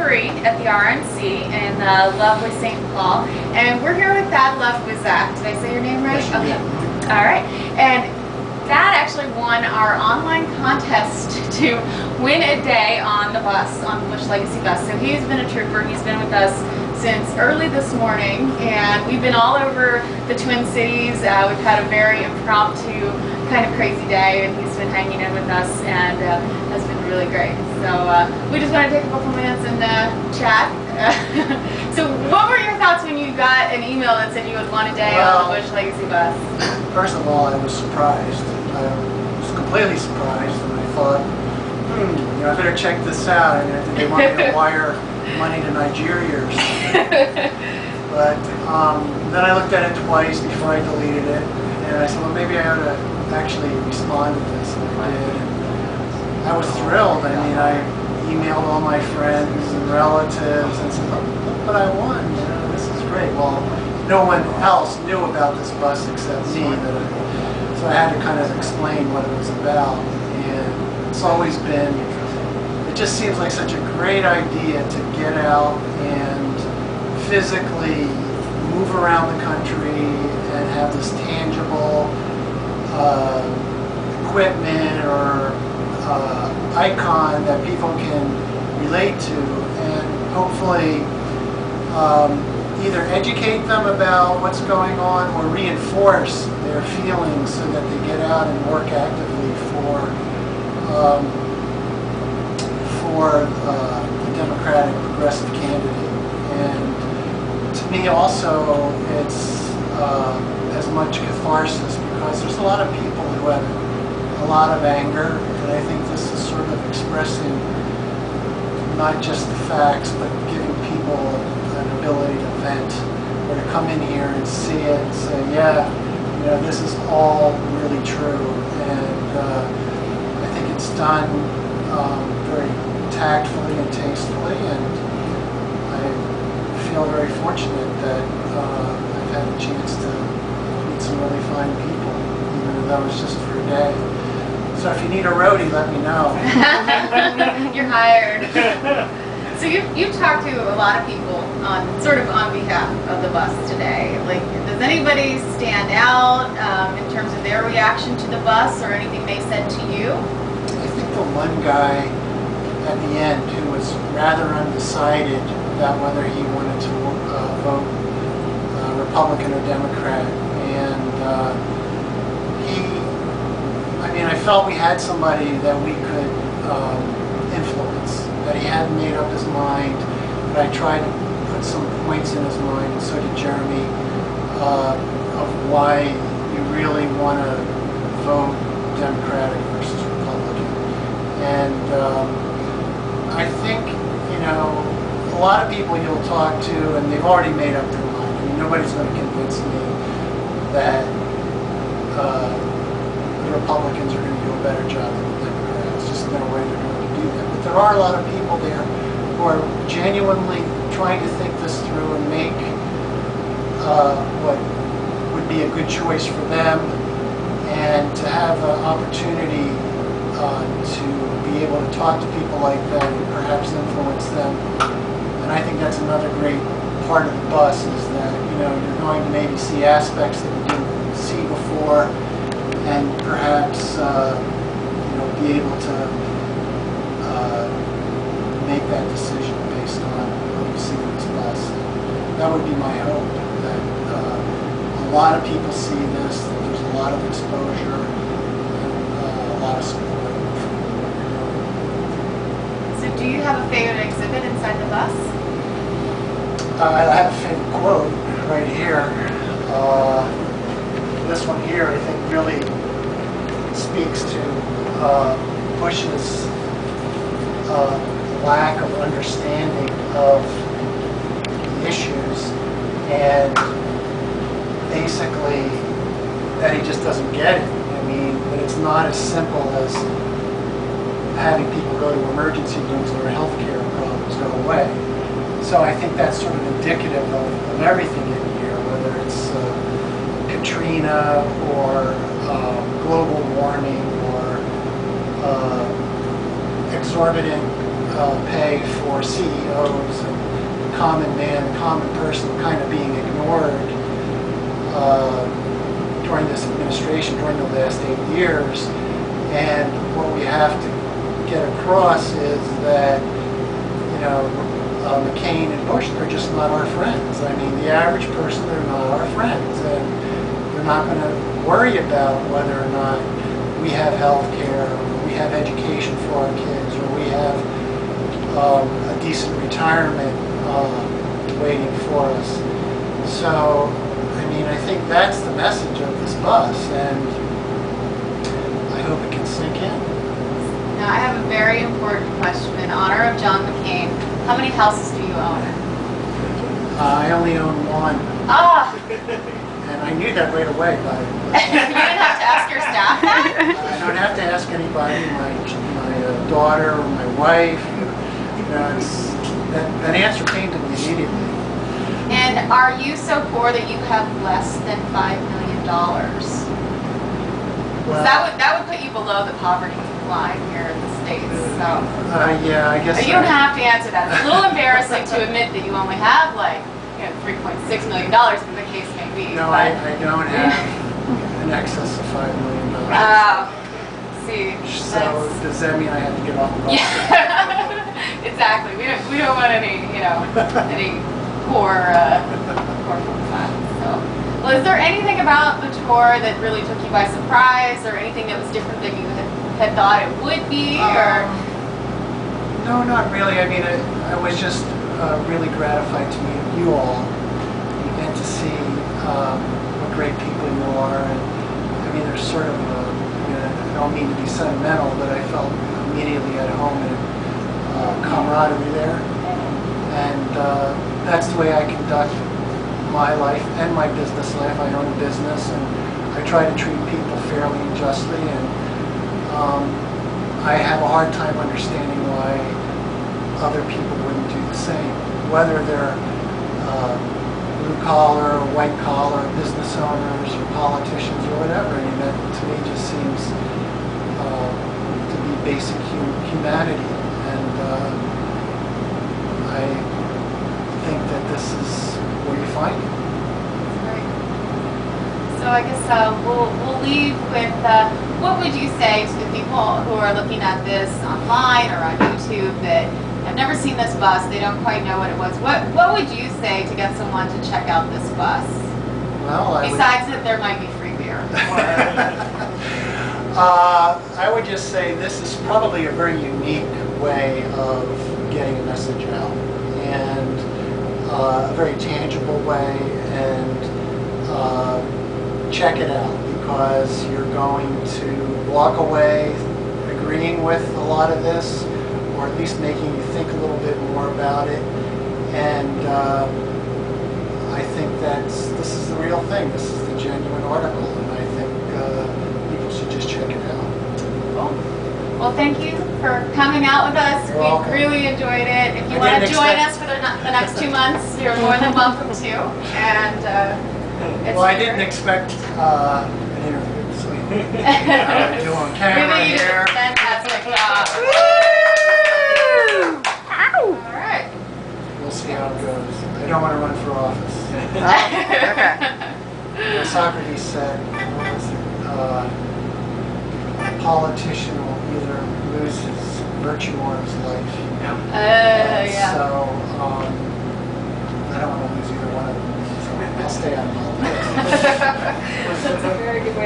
Jamboree at the RNC in lovely St. Paul, and we're here with Thad Ludwiczak. Did I say your name right? Yes, you did. All right. And Thad actually won our online contest to win a day on the bus, on the Bush Legacy bus. So he's been a trooper. He's been with us since early this morning, and we've been all over the Twin Cities. We've had a very impromptu, kind of crazy day, and he's been hanging in with us, and has been really great. So we just want to take a couple minutes and chat. So what were your thoughts when you got an email that said you had won a day on the Bush Legacy bus? First of all, I was surprised. I was completely surprised, and I thought, I better check this out. And they want me to wire money to Nigeria or something. But then I looked at it twice before I deleted it, and I said, well, maybe I ought to actually respond to this, and I did. And I was thrilled. I mean, I emailed all my friends and relatives and said, look what I won. This is great. Well, no one else knew about this bus except me, so I had to kind of explain what it was about. And it's always been, it just seems like such a great idea to get out and physically move around the country and have this tangible equipment or icon that people can relate to, and hopefully either educate them about what's going on or reinforce their feelings so that they get out and work actively for the Democratic progressive candidate. And to me also it's as much catharsis, because there's a lot of people who have a lot of anger, and I think this is sort of expressing not just the facts, but giving people an ability to vent, or to come in here and see it and say, yeah, this is all really true. And I think it's done very tactfully and tastefully, and I feel very fortunate that I've had a chance to meet some really fine people, even though that was just for a day. So if you need a roadie, let me know. You're hired. So you've talked to a lot of people on behalf of the bus today. Like, does anybody stand out in terms of their reaction to the bus or anything they said to you? I think the one guy at the end who was rather undecided about whether he wanted to vote Republican or Democrat, and I felt we had somebody that we could influence, that he hadn't made up his mind, but I tried to put some points in his mind, and so did Jeremy, of why you really want to vote Democratic versus Republican. And I think, a lot of people you'll talk to, and they've already made up their mind. I mean, nobody's going to convince me that the Republicans are going to do a better job than the Democrats. Just no way they're going to do that. But there are a lot of people there who are genuinely trying to think this through and make what would be a good choice for them, and to have an opportunity to be able to talk to people like that and perhaps influence them. And I think that's another great part of the bus, is that you're going to maybe see aspects that you didn't see before, and perhaps be able to make that decision based on what you see in this bus. That would be my hope, that a lot of people see this, that there's a lot of exposure and a lot of support. So do you have a favorite exhibit inside the bus? I have a favorite quote right here. This one here, I think, really speaks to Bush's lack of understanding of the issues, and basically that he just doesn't get it. I mean, that it's not as simple as having people go to emergency rooms and their healthcare problems go away. So I think that's sort of indicative of everything in here, whether it's Katrina or global warming or exorbitant pay for CEOs and common man, common person kind of being ignored during this administration, during the last 8 years. And what we have to get across is that, you know, McCain and Bush, they're just not our friends. I mean, the average person, they're not our friends. And they're not going to worry about whether or not we have health care, or we have education for our kids, or we have a decent retirement waiting for us. So, I mean, I think that's the message of this bus, and I hope it can sink in. Now, I have a very important question. In honor of John McCain, how many houses do you own? I only own one. Ah! And I knew that right away, but You didn't have to ask your staff that? I don't have to ask anybody, my daughter or my wife. You know, that answer came to me immediately. And are you so poor that you have less than $5 million? Well, that would put you below the poverty line here in the States. So yeah, I guess. you don't have to answer that. It's a little embarrassing to admit that you only have like $3.6 million, as the case may be. No, I don't have an excess of $5 million. See. So does that mean I have to get off the bus? Yeah, exactly. We don't want any any poor folks on. So, well, is there anything about the tour that really took you by surprise, or anything that was different than you had thought it would be, or? No, not really. I mean, I was just really gratified to meet you all and to see what great people you are. And I mean, there's sort of I don't mean to be sentimental, but I felt immediately at home and camaraderie there. And that's the way I conduct my life and my business life. I own a business, and I try to treat people fairly and justly. And I have a hard time understanding why other people wouldn't do the same, whether they're blue collar, white collar, business owners, or politicians, or whatever. I mean, that to me just seems to be basic humanity, and I think that this is where you find it. Right. So I guess we'll leave with what would you say to the people who are looking at this online or on YouTube that have never seen this bus, they don't quite know what it was. What would you say to get someone to check out this bus? Well, besides that there might be free beer. I would just say this is probably a very unique way of getting a message out, and a very tangible way, and check it out, because you're going to walk away agreeing with a lot of this, or at least making you think a little bit more about it. And I think this is the real thing. This is the genuine article, and I think people should just check it out. Cool. Well, thank you for coming out with us. You're welcome. We really enjoyed it. If you want to join us for the next 2 months, you're more than welcome to. And well, I didn't expect an interview, so do on camera you did here. a fantastic job. All right. We'll see how it goes. I don't want to run for office. Okay. Socrates said, what was it? A politician will either lose his virtue or his life. Yeah. So I don't want to lose either one of them. So I'll stay on politics. That's a very good way.